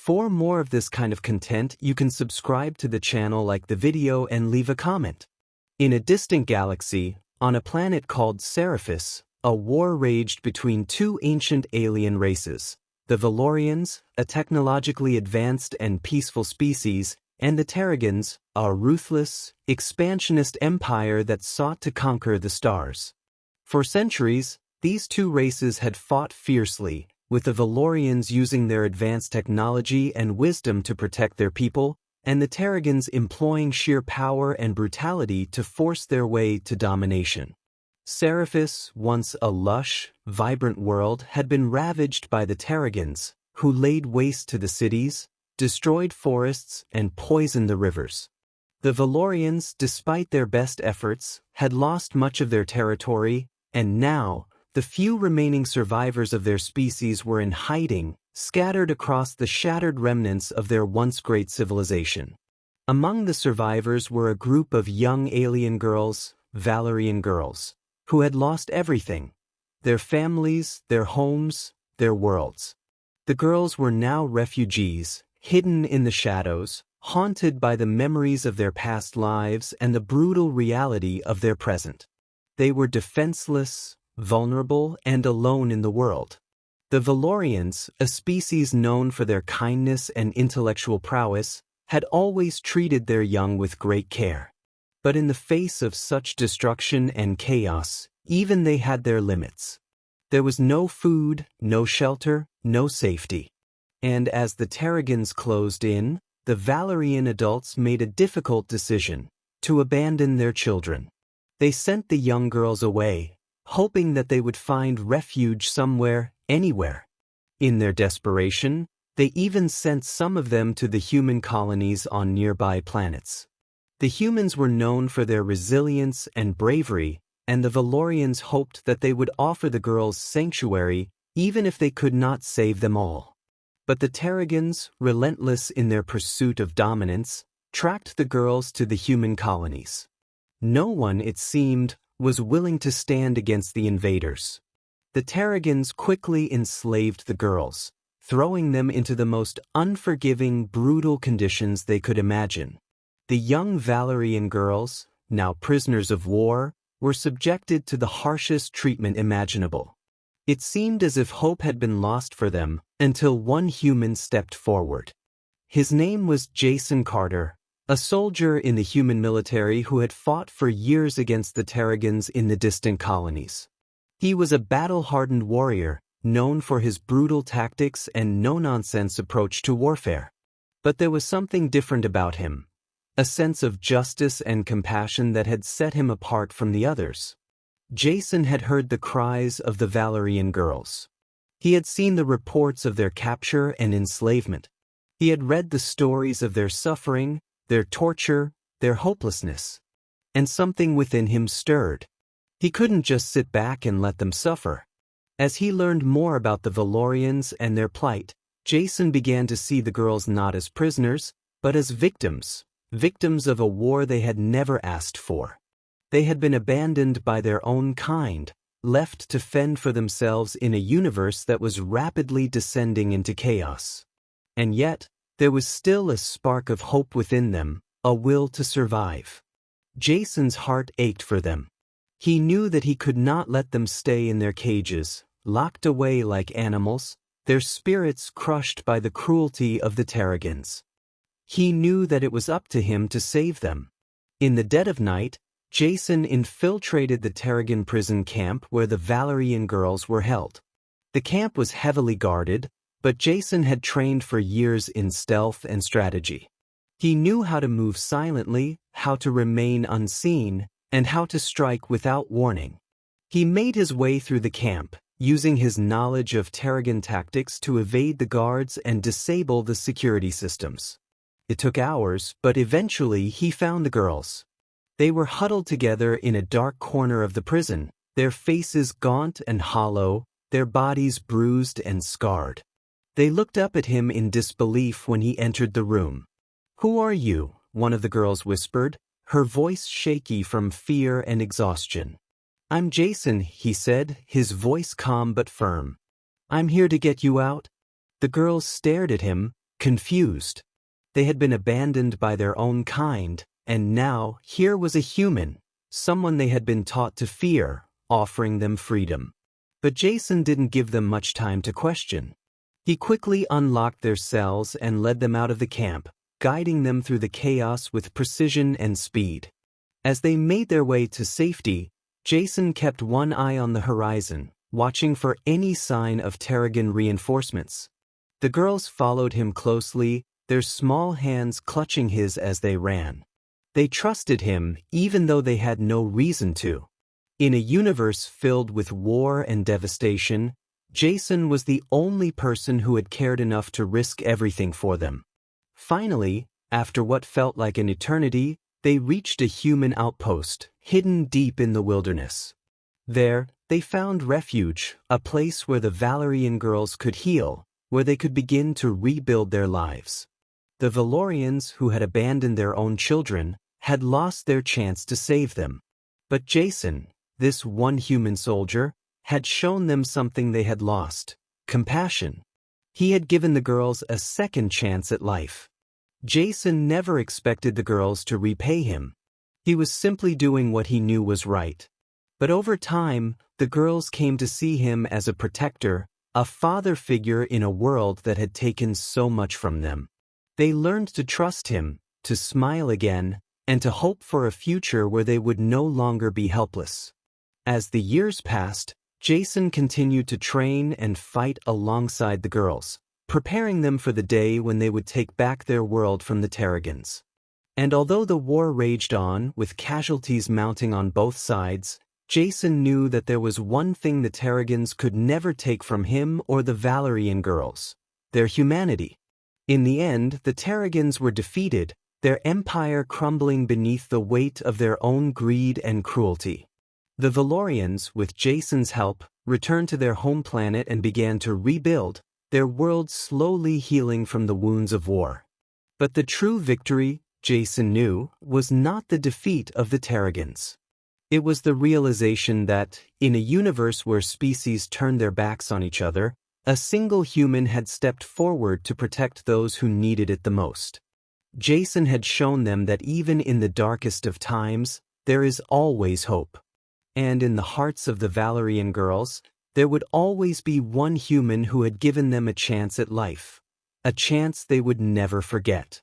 For more of this kind of content, you can subscribe to the channel, like the video, and leave a comment. In a distant galaxy, on a planet called Seraphis, a war raged between two ancient alien races, the Valorians, a technologically advanced and peaceful species, and the Terrigans, a ruthless, expansionist empire that sought to conquer the stars. For centuries, these two races had fought fiercely, with the Valorians using their advanced technology and wisdom to protect their people, and the Terrigans employing sheer power and brutality to force their way to domination. Seraphis, once a lush, vibrant world, had been ravaged by the Terrigans, who laid waste to the cities, destroyed forests, and poisoned the rivers. The Valorians, despite their best efforts, had lost much of their territory, and now, the few remaining survivors of their species were in hiding, scattered across the shattered remnants of their once great civilization. Among the survivors were a group of young alien girls, Valerian girls, who had lost everything: their families, their homes, their worlds. The girls were now refugees, hidden in the shadows, haunted by the memories of their past lives and the brutal reality of their present. They were defenseless, vulnerable, and alone in the world. The Valorians, a species known for their kindness and intellectual prowess, had always treated their young with great care. But in the face of such destruction and chaos, even they had their limits. There was no food, no shelter, no safety. And as the Terrigans closed in, the Valerian adults made a difficult decision: to abandon their children. They sent the young girls away, hoping that they would find refuge somewhere, anywhere. In their desperation, they even sent some of them to the human colonies on nearby planets. The humans were known for their resilience and bravery, and the Valorians hoped that they would offer the girls sanctuary, even if they could not save them all. But the Terrigans, relentless in their pursuit of dominance, tracked the girls to the human colonies. No one, it seemed, was willing to stand against the invaders. The Terrigans quickly enslaved the girls, throwing them into the most unforgiving, brutal conditions they could imagine. The young Valerian girls, now prisoners of war, were subjected to the harshest treatment imaginable. It seemed as if hope had been lost for them until one human stepped forward. His name was Jason Carter, a soldier in the human military who had fought for years against the Terrigans in the distant colonies. He was a battle-hardened warrior, known for his brutal tactics and no-nonsense approach to warfare. But there was something different about him, a sense of justice and compassion that had set him apart from the others. Jason had heard the cries of the Valerian girls. He had seen the reports of their capture and enslavement. He had read the stories of their suffering, their torture, their hopelessness. And something within him stirred. He couldn't just sit back and let them suffer. As he learned more about the Valorians and their plight, Jason began to see the girls not as prisoners, but as victims of a war they had never asked for. They had been abandoned by their own kind, left to fend for themselves in a universe that was rapidly descending into chaos. And yet, there was still a spark of hope within them, a will to survive. Jason's heart ached for them. He knew that he could not let them stay in their cages, locked away like animals, their spirits crushed by the cruelty of the Terrigans. He knew that it was up to him to save them. In the dead of night, Jason infiltrated the Terrigan prison camp where the Valerian girls were held. The camp was heavily guarded, but Jason had trained for years in stealth and strategy. He knew how to move silently, how to remain unseen, and how to strike without warning. He made his way through the camp, using his knowledge of Terrigan tactics to evade the guards and disable the security systems. It took hours, but eventually he found the girls. They were huddled together in a dark corner of the prison, their faces gaunt and hollow, their bodies bruised and scarred. They looked up at him in disbelief when he entered the room. "Who are you?" one of the girls whispered, her voice shaky from fear and exhaustion. "I'm Jason," he said, his voice calm but firm. "I'm here to get you out." The girls stared at him, confused. They had been abandoned by their own kind, and now here was a human, someone they had been taught to fear, offering them freedom. But Jason didn't give them much time to question. He quickly unlocked their cells and led them out of the camp, guiding them through the chaos with precision and speed. As they made their way to safety, Jason kept one eye on the horizon, watching for any sign of Terrigen reinforcements. The girls followed him closely, their small hands clutching his as they ran. They trusted him even though they had no reason to. In a universe filled with war and devastation, Jason was the only person who had cared enough to risk everything for them. Finally, after what felt like an eternity, they reached a human outpost, hidden deep in the wilderness. There, they found refuge, a place where the Valerian girls could heal, where they could begin to rebuild their lives. The Valorians, who had abandoned their own children, had lost their chance to save them. But Jason, this one human soldier, had shown them something they had lost: compassion. He had given the girls a second chance at life. Jason never expected the girls to repay him. He was simply doing what he knew was right. But over time, the girls came to see him as a protector, a father figure in a world that had taken so much from them. They learned to trust him, to smile again, and to hope for a future where they would no longer be helpless. As the years passed, Jason continued to train and fight alongside the girls, preparing them for the day when they would take back their world from the Terrigens. And although the war raged on, with casualties mounting on both sides, Jason knew that there was one thing the Terrigens could never take from him or the Valerian girls: their humanity. In the end, the Terrigens were defeated, their empire crumbling beneath the weight of their own greed and cruelty. The Valorians, with Jason's help, returned to their home planet and began to rebuild, their world slowly healing from the wounds of war. But the true victory, Jason knew, was not the defeat of the Terrigens. It was the realization that, in a universe where species turned their backs on each other, a single human had stepped forward to protect those who needed it the most. Jason had shown them that even in the darkest of times, there is always hope. And in the hearts of the Valerian girls, there would always be one human who had given them a chance at life, a chance they would never forget.